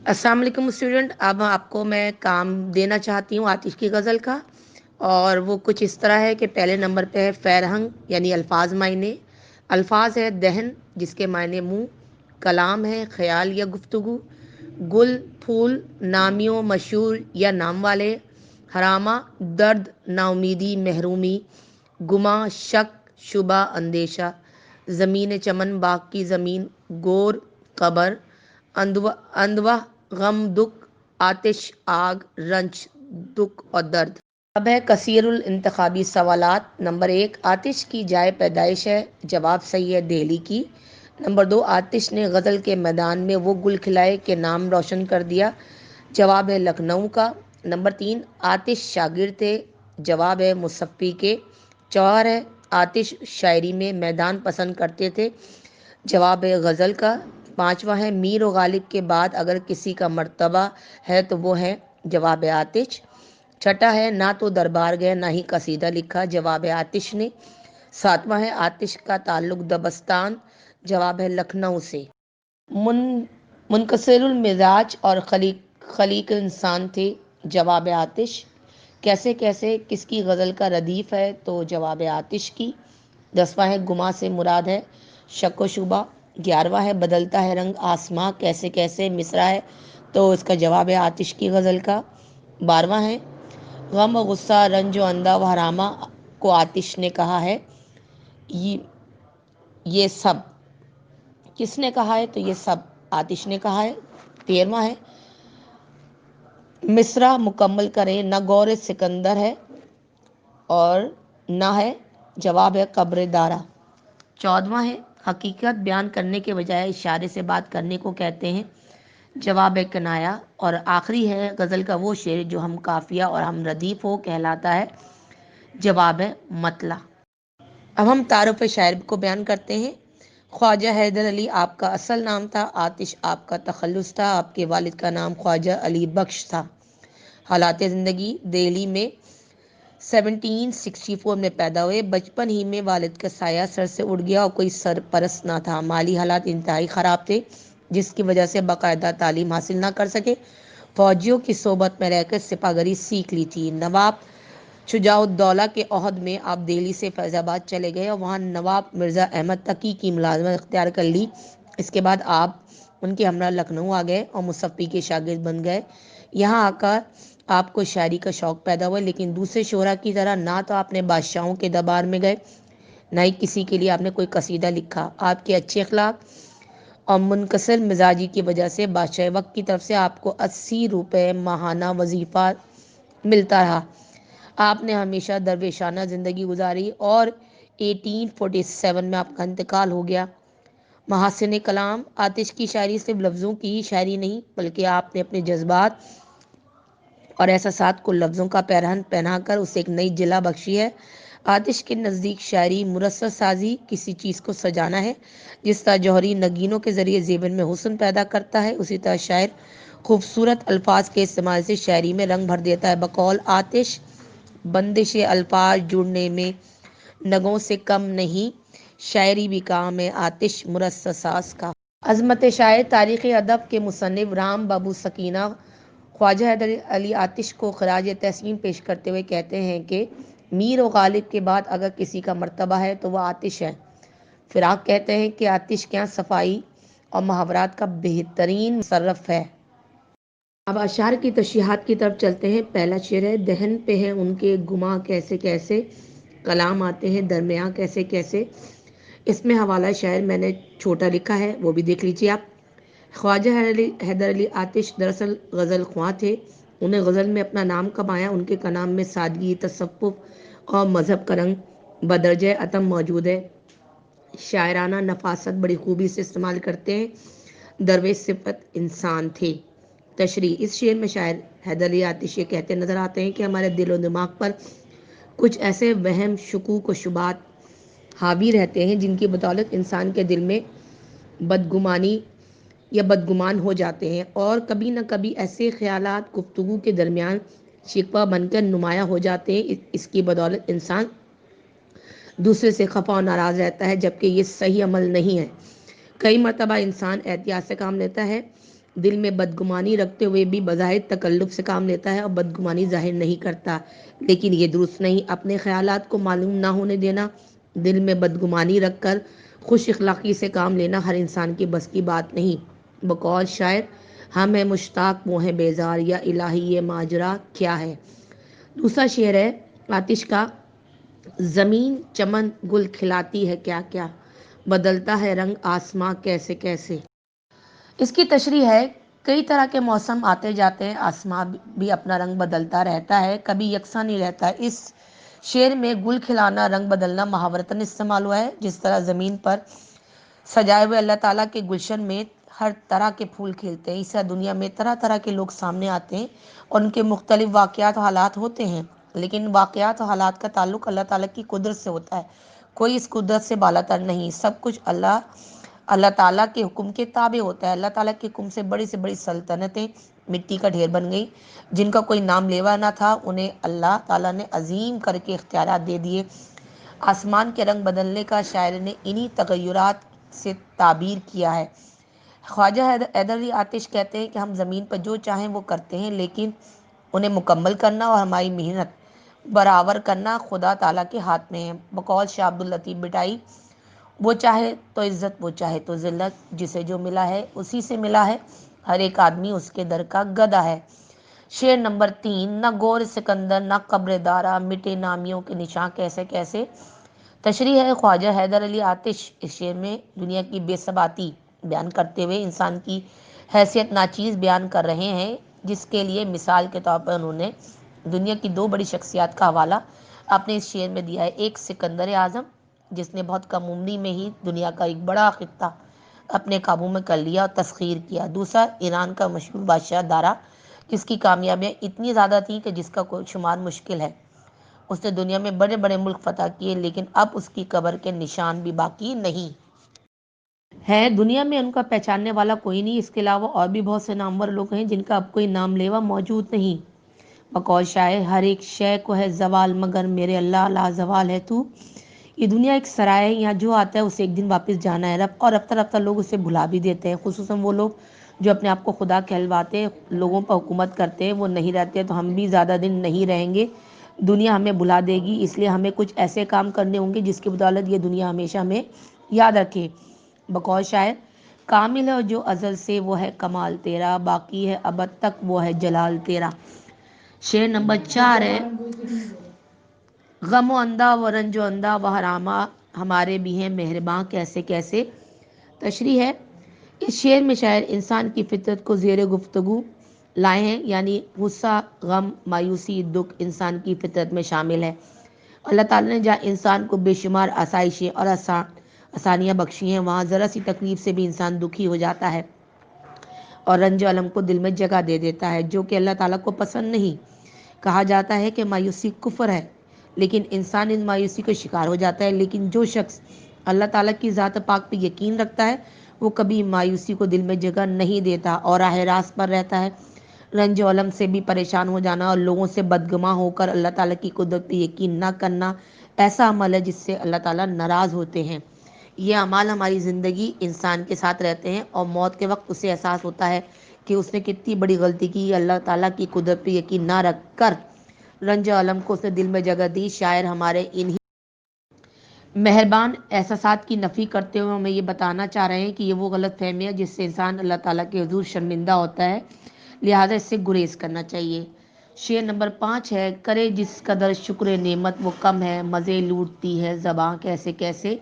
अस्सलाम वालेकुम स्टूडेंट। अब आपको मैं काम देना चाहती हूँ आतिश की गज़ल का, और वो कुछ इस तरह है कि पहले नंबर पे है फ़ेरहंग यानी अल्फाज मायने। अल्फाज है दहन जिसके मायने मुँह, कलाम है ख्याल या गुफ्तगू, गुल फूल नामियों मशहूर या नाम वाले, हरामा दर्द नाउमीदी महरूमी, गुमा शक शुबा अंदेशा, ज़मीन चमन बाग की ज़मीन, गोर कबर, अंदवा गम दुख, आतिश आग रंज दुख और दर्द। अब है कसीरुल इंतखाबी सवालात। नंबर 1, आतिश की जाए पैदाइश है? जवाब सही है, दिल्ली की। नंबर 2, आतिश ने गज़ल के मैदान में वो गुल खिलाए के नाम रोशन कर दिया? जवाब है लखनऊ का। नंबर 3, आतिश शागिर थे? जवाब है मुसफ़्फ़ी के। 4 है, आतिश शायरी में मैदान पसंद करते थे? जवाब है गज़ल का। 5वां है, मीर और गालिब के बाद अगर किसी का मर्तबा है तो वो है? जवाब है आतिश। 6 है, ना तो दरबार गए ना ही कसीदा लिखा? जवाब है आतिश ने। 7वां है, आतिश का ताल्लुक दबस्तान? जवाब है लखनऊ से। मुन मुनकसिरुल मिजाज और खलीक इंसान थे? जवाब है आतिश। कैसे कैसे किसकी गज़ल का रदीफ़ है? तो जवाब है आतिश की। 10वां है, गुमा से मुराद है शक व शुबा? 11वां है, बदलता है रंग आसमां कैसे कैसे मिसरा है? तो इसका जवाब है आतिश की गज़ल का। 12वां है, गम व गुस्सा रंज व अंदा व हरामा को आतिश ने कहा है? ये ये सब किसने कहा है? तो ये सब आतिश ने कहा है। 13वां है, मिसरा मुकम्मल करें, न गौर सिकंदर है और न है? जवाब है कब्र दारा। 14वां है, हकीकत बयान करने के बजाय इशारे से बात करने को कहते हैं? जवाब है कनाया। और आखिरी है गज़ल का वो शेर जो हम काफिया और हम रदीफ हो कहलाता है? जवाब है मतला। अब हम तारुफ शायर को बयान करते हैं। ख्वाजा हैदर अली आपका असल नाम था, आतिश आपका तखल्लुस था, आपके वालिद का नाम ख्वाजा अली बख्श था। हालात ज़िंदगी, दिल्ली में 1764 में पैदा हुए। बचपन ही में वालिद का साया सर से उड़ गया और कोई सरपरस्त ना था। माली हालात इंतहाई ख़राब थे जिसकी वजह से बाकायदा तालीम हासिल ना कर सके। फौजियों की सोबत में रहकर सिपागरी सीख ली थी। नवाब शुजाउद्दौला के अहद में आप दिल्ली से फैज़ाबाद चले गए और वहाँ नवाब मिर्ज़ा अहमद तकी की मुलाजमत इख्तियार कर ली। इसके बाद आप उनके हमरा लखनऊ आ गए और मुसफ़्फ़ी के शागिर्द बन गए। यहाँ आकर आपको शायरी का शौक़ पैदा हुआ, लेकिन दूसरे शोरा की तरह ना तो आपने बादशाहों के दरबार में गए, ना ही किसी के लिए आपने कोई कसीदा लिखा। आपके अच्छे अखलाक और मुनकसर मिजाजी की वजह से बादशाह वक्त की तरफ से आपको 80 रुपये माहाना वजीफ़ा मिलता रहा। आपने हमेशा दरवेशाना ज़िंदगी गुजारी और 1847 में आपका इंतकाल हो गया। महासिन कलाम, आतिश की शायरी सिर्फ लफ्ज़ों की ही शायरी नहीं बल्कि आपने अपने जज्बात और एहसासात को लफ्ज़ों का पैरहन पहनाकर उसे एक नई जिला बख्शी है। आतिश के नज़दीक शायरी मुरस्सर साजी किसी चीज़ को सजाना है। जिस तरह जौहरी नगीनों के ज़रिए ज़ेबन में हुस्न पैदा करता है, उसी तरह शायर खूबसूरत अल्फाज के इस्तेमाल से शायरी में रंग भर देता है। बकौल आतिश, बंदिश अल्फाज जुड़ने में नगों से कम नहीं, शायरी भी काम है आतिश मुरस्सर साज का। अज़मत शायर तारीख़ अदब के मुसन्निफ़ राम बाबू सकीना ख्वाजा हैदर अली आतिश को खराज तहसीन पेश करते हुए कहते हैं कि मीर और गालिब के बाद अगर किसी का मर्तबा है तो वह आतिश है। फिर आप कहते हैं कि आतिश क्या सफाई और मुहावरात का बेहतरीन मुसर्रफ है। अब अशार की तशरीहात की तरफ चलते हैं। पहला शेर है, दहन पे है उनके गुमा कैसे कैसे, कलाम आते हैं दरमियाँ कैसे कैसे। इसमें हवाला शायर मैंने छोटा लिखा है, वो भी देख लीजिए आप। ख्वाजा हैदर अली आतिश दरअसल गज़ल ख्वां थे। उन्हें गज़ल में अपना नाम कमाया। उनके कलाम में सादगी, तसव्वुफ़ और मज़हब का रंग बदरजे अतम मौजूद है। शायराना नफासत बड़ी खूबी से इस्तेमाल करते हैं। दरवेश सिफत इंसान थे। तशरी, इस शेर में शायर हैदर अली आतिश ये कहते नज़र आते हैं कि हमारे दिल और दिमाग पर कुछ ऐसे वहम शुकूक व शुबात हावी रहते हैं जिनकी बदौलत इंसान के दिल में बदगुमानी या बदगुमान हो जाते हैं, और कभी न कभी ऐसे ख्यालात गुफ्तगू के दरमियान शिकवा बनकर नुमाया हो जाते हैं। इसकी बदौलत इंसान दूसरे से खफा और नाराज़ रहता है, जबकि ये सही अमल नहीं है। कई मरतबा इंसान एहतियात से काम लेता है دل میں بدگمانی رکھتے ہوئے بھی بظاہر تکلف سے کام لیتا ہے اور بدگمانی ظاہر نہیں کرتا، لیکن یہ درست نہیں۔ اپنے خیالات کو معلوم نہ ہونے دینا، دل میں بدگمانی رکھ کر خوش اخلاقی سے کام لینا ہر انسان کی بس کی بات نہیں۔ بقول شاعر، ہم ہیں مشتاق وہ ہیں بیزار، یا الہی یہ ماجرا کیا ہے۔ دوسرا شعر ہے آتش کا، زمین چمن گل کھلاتی ہے کیا کیا، بدلتا ہے رنگ آسماں کیسے کیسے۔ اس کی تشریح ہے، کئی طرح کے موسم آتے جاتے ہیں، آسمان بھی اپنا رنگ بدلتا رہتا ہے، کبھی یکساں نہیں رہتا۔ اس شعر میں گل کھلانا، رنگ بدلنا محاورتاً استعمال ہوا ہے۔ جس طرح زمین پر سجائے ہوئے اللہ تعالیٰ کے گلشن میں ہر طرح کے پھول کھلتے ہیں، اس طرح دنیا میں طرح طرح کے لوگ سامنے آتے ہیں اور ان کے مختلف واقعات و حالات ہوتے ہیں، لیکن واقعات و حالات کا تعلق اللہ تعالیٰ کی قدرت سے ہوتا ہے۔ کوئی اس قدرت سے بالاتر نہیں، سب کچھ اللہ تعالیٰ کے حکم کے تابع ہوتا ہے۔ اللہ تعالیٰ کے حکم سے بڑی سلطنتیں مٹی کا ڈھیر بن گئی، جن کا کوئی نام لیوا نہ تھا، انہیں اللہ تعالیٰ نے عظیم کر کے اختیارات دے دیے۔ آسمان کے رنگ بدلنے کا شاعر نے انہی تغیرات سے تعبیر کیا ہے۔ خواجہ حیدر علی آتش کہتے ہیں کہ ہم زمین پر جو چاہیں وہ کرتے ہیں، لیکن انہیں مکمل کرنا اور ہماری محنت برابر کرنا خدا تعالیٰ کے ہاتھ میں ہے۔ بقول شاہ عبد اللطیف بٹائی، وہ چاہے تو عزت وہ چاہے تو ذلت، جسے جو ملا ہے اسی سے ملا ہے، ہر ایک آدمی اس کے در کا گدھا ہے۔ شعر نمبر 3، نہ گور سکندر نہ قبر دارا، مٹے نامیوں کے نشاں کیسے کیسے۔ تشریح ہے، خواجہ حیدر علی آتش اس شعر میں دنیا کی بے ثباتی بیان کرتے ہوئے انسان کی حیثیت ناچیز بیان کر رہے ہیں، جس کے لیے مثال کے طور پر انہوں نے دنیا کی 2 بڑی شخصیات کا حوالہ اپنے اس شعر میں دیا ہے۔ ایک سکندر اعظم، جس نے بہت کم عمری میں ہی دنیا کا ایک بڑا خطہ اپنے قابو میں کر لیا اور تسخیر کیا۔ دوسرا ایران کا مشہور بادشاہ دارا، جس کی کامیابیاں اتنی زیادہ تھیں کہ جس کا کوئی شمار مشکل ہے۔ اس نے دنیا میں بڑے بڑے ملک فتح کیے، لیکن اب اس کی قبر کے نشان بھی باقی نہیں ہے۔ دنیا میں ان کا پہچاننے والا کوئی نہیں، اس کے علاوہ اور بھی بہت سے نامور لوگ ہیں جن کا اب کوئی نام لیوا موجود نہیں۔ بقول شاعر، ہر ایک شے کو ہے زوال مگر میرے اللہ لا زوال ہے تو۔ یہ دنیا ایک سرائے ہے، یہاں جو آتا ہے اسے ایک دن واپس جانا ہے، اور رفتہ رفتہ لوگ اسے بھلا بھی دیتے ہیں، خصوصاً وہ لوگ جو اپنے آپ کو خدا کہلواتے ہیں، لوگوں پر حکومت کرتے ہیں۔ وہ نہیں رہتے تو ہم بھی زیادہ دن نہیں رہیں گے، دنیا ہمیں بھلا دے گی، اس لیے ہمیں کچھ ایسے کام کرنے ہوں گے جس کی بدولت یہ دنیا ہمیشہ ہمیں یاد رکھے۔ بقول شاعر، کامل ہے جو ازل سے وہ ہے کمال تیرا، باقی ہے ابد تک وہ ہے جلال تیرا۔ شعر نمبر 4 ہے، غم و اندھا و رنج و اندھا و حرامہ ہمارے بھی ہیں مہرباں کیسے کیسے۔ تشریح ہے، اس شعر میں شاعر انسان کی فطرت کو زیر گفتگو لائے ہیں، یعنی غصہ، غم، مایوسی، دکھ انسان کی فطرت میں شامل ہے۔ اللہ تعالیٰ نے جہاں انسان کو بے شمار آسائشیں اور آسانیاں بخشی ہیں، وہاں ذرا سی تکلیف سے بھی انسان دکھی ہو جاتا ہے اور رنج و الم کو دل میں جگہ دے دیتا ہے، جو کہ اللہ تعالیٰ کو پسند نہیں۔ کہا جاتا ہے کہ مایوسی کفر ہے، لیکن انسان ان مایوسی کو شکار ہو جاتا ہے، لیکن جو شخص اللہ تعالیٰ کی ذات پاک پہ یقین رکھتا ہے وہ کبھی مایوسی کو دل میں جگہ نہیں دیتا اور راہ راست پر رہتا ہے۔ رنج و علم سے بھی پریشان ہو جانا اور لوگوں سے بدگماں ہو کر اللہ تعالیٰ کی قدرت پہ یقین نہ کرنا ایسا عمل ہے جس سے اللہ تعالیٰ ناراض ہوتے ہیں۔ یہ اعمال ہماری زندگی انسان کے ساتھ رہتے ہیں اور موت کے وقت اسے احساس ہوتا ہے کہ اس نے کتنی بڑی غلطی کی، اللہ تعالیٰ کی قدرت پہ یقین نہ رکھ کر رنج و علم کو اس نے دل میں جگہ دی۔ شاعر ہمارے انہی مہربان احساسات کی نفی کرتے ہوئے ہمیں یہ بتانا چاہ رہے ہیں کہ یہ وہ غلط فہمی ہے جس سے انسان اللہ تعالیٰ کے حضور شرمندہ ہوتا ہے، لہذا اس سے گریز کرنا چاہیے۔ شعر نمبر 5 ہے، کرے جس قدر شکر نعمت وہ کم ہے، مزے لوٹتی ہے زباں کیسے کیسے۔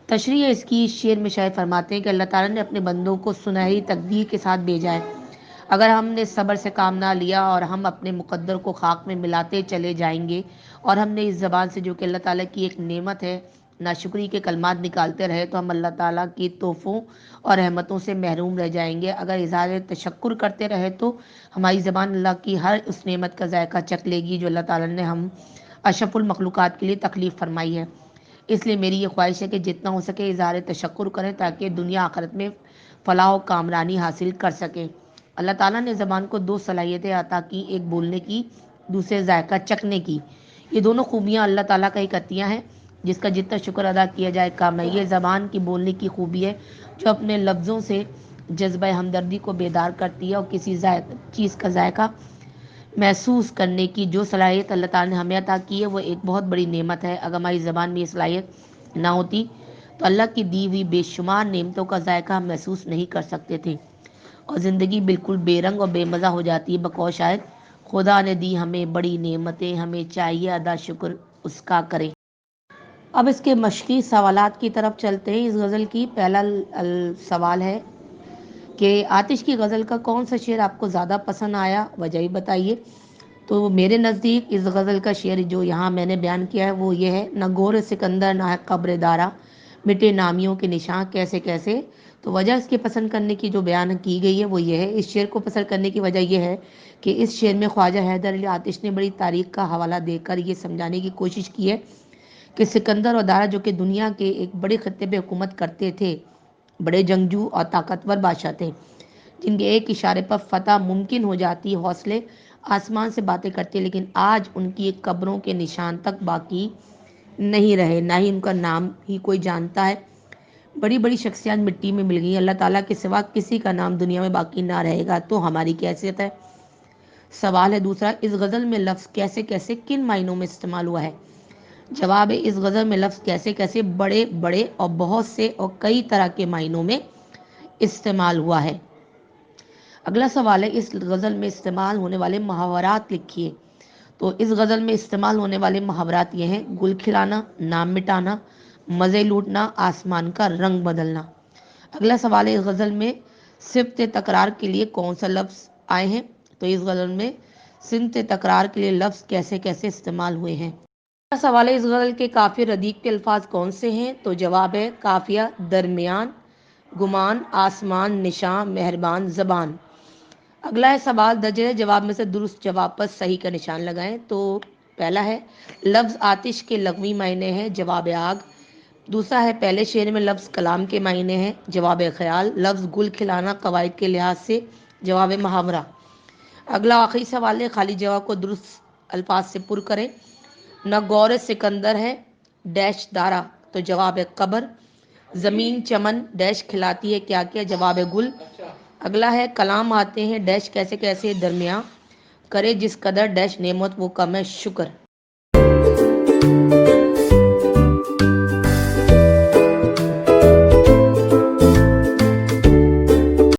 تشریح ہے، اس کی شعر میں شاعر فرماتے ہیں کہ اللہ تعالیٰ نے اپنے بندوں کو سنہری تقدیر کے ساتھ بھیجا ہے، اگر ہم نے صبر سے کام نہ لیا اور ہم اپنے مقدر کو خاک میں ملاتے چلے جائیں گے اور ہم نے اس زبان سے جو کہ اللہ تعالیٰ کی ایک نعمت ہے ناشکری کے کلمات نکالتے رہے تو ہم اللہ تعالیٰ کی تحفوں اور رحمتوں سے محروم رہ جائیں گے۔ اگر اظہار تشکر کرتے رہے تو ہماری زبان اللہ کی ہر اس نعمت کا ذائقہ چکھ لے گی جو اللہ تعالیٰ نے ہم اشرف المخلوقات کے لیے تکلیف فرمائی ہے۔ اس لیے میری یہ خواہش ہے کہ جتنا ہو سکے اظہار تشکر کریں تاکہ دنیا آخرت میں فلاح و کامرانی حاصل کر سکیں۔ اللہ تعالیٰ نے زبان کو 2 صلاحیتیں عطا کی، ایک بولنے کی، دوسرے ذائقہ چکھنے کی۔ یہ دونوں خوبیاں اللہ تعالیٰ کا ایک عطیہ ہیں جس کا جتنا شکر ادا کیا جائے کم ہے۔ یہ زبان کی بولنے کی خوبی ہے جو اپنے لفظوں سے जज्बा हमदर्दी को बेदार करती है और किसी चीज़ का जायका महसूस करने की जो सलाहियत अल्लाह ताला ने हमें अता की है वो एक बहुत बड़ी नेमत है। अगर हमारी ज़बान में ये सलाहियत ना होती तो अल्लाह की दी हुई बेशुमार नेमतों का जायका हम महसूस नहीं कर सकते थे और ज़िंदगी बिल्कुल बेरंग और बेमज़ा हो जाती है। बकौल शायद खुदा ने दी हमें बड़ी नेमतें, हमें चाहिए अदा शुक्र उसका करें। अब इसके मशक़ी सवालात की तरफ चलते हैं। इस गज़ल की पहला सवाल है कि आतिश की गज़ल का कौन सा शेर आपको ज़्यादा पसंद आया, वजह ही बताइए। तो मेरे नज़दीक इस गज़ल का शेर जो यहाँ मैंने बयान किया है वो ये है, न गोर सिकंदर ना है कब्र दारा, मिटे नामियों के निशान कैसे कैसे। तो वजह इसके पसंद करने की जो बयान की गई है वो ये है, इस शेर को पसंद करने की वजह यह है कि इस शेर में ख्वाजा हैदर अली आतिश ने बड़ी तारीख का हवाला देकर ये समझाने की कोशिश की है कि सिकंदर और दारा जो कि दुनिया के एक बड़े खत्ते पे हुकूमत करते थे, बड़े जंगजू और ताकतवर बादशाह थे जिनके एक इशारे पर फतह मुमकिन हो जाती, हौसले आसमान से बातें करते, लेकिन आज उनकी एक कब्रों के निशान तक बाकी नहीं रहे, ना ही उनका नाम ही कोई जानता है। बड़ी बड़ी शख्सियत मिट्टी में मिल गई। अल्लाह ताला के सिवा किसी का नाम दुनिया में बाकी ना रहेगा तो हमारी क्या हैसियत है। सवाल है दूसरा, इस गज़ल में लफ्ज़ कैसे कैसे किन मायनों में इस्तेमाल हुआ है। जवाब है, इस गज़ल में लफ्ज़ कैसे कैसे बड़े बड़े और बहुत से और कई तरह के मायनों में इस्तेमाल हुआ है। अगला सवाल है, इस गज़ल में इस्तेमाल होने वाले मुहावरात लिखिए। तो इस गज़ल में इस्तेमाल होने वाले मुहावरात ये हैं, गुल खिलाना, नाम मिटाना, मज़े लूटना, आसमान का रंग बदलना। अगला सवाल है, इस गज़ल में सिफ्त तकरार के लिए कौन सा लफ्ज़ आए हैं। तो इस गज़ल में सिफ्त तकरार के लिए लफ्ज़ कैसे कैसे इस्तेमाल हुए हैं। अगला सवाल है, इस गज़ल के काफ़िया रदीक के अल्फाज कौन से हैं। तो जवाब है, काफ़िया, दरमियान, गुमान, आसमान, निशान, मेहरबान, ज़बान। अगला है सवाल, दर्जे जवाब में से दुरुस्त जवाब पर सही का निशान लगाएं। तो पहला है, लफ्ज़ आतिश के लग़वी मायने हैं, जवाब आग। दूसरा है, पहले शेर में लफ्ज़ कलाम के मायने हैं, जवाब ख्याल। लफ्ज़ गुल खिलाना कवायद के लिहाज से, जवाब मुहावरा। अगला आखिरी सवाल है, खाली जवाब को दुरुस्त अल्फाज से पुर करें। न गौर सिकंदर है डैश दारा, तो जवाब है कब्र। ज़मीन चमन डैश खिलाती है क्या क्या, जवाब है गुल। अगला है, कलाम आते हैं डैश कैसे कैसे, दरमियाँ करे जिस कदर डैश नेमत वो कम है शुक्र।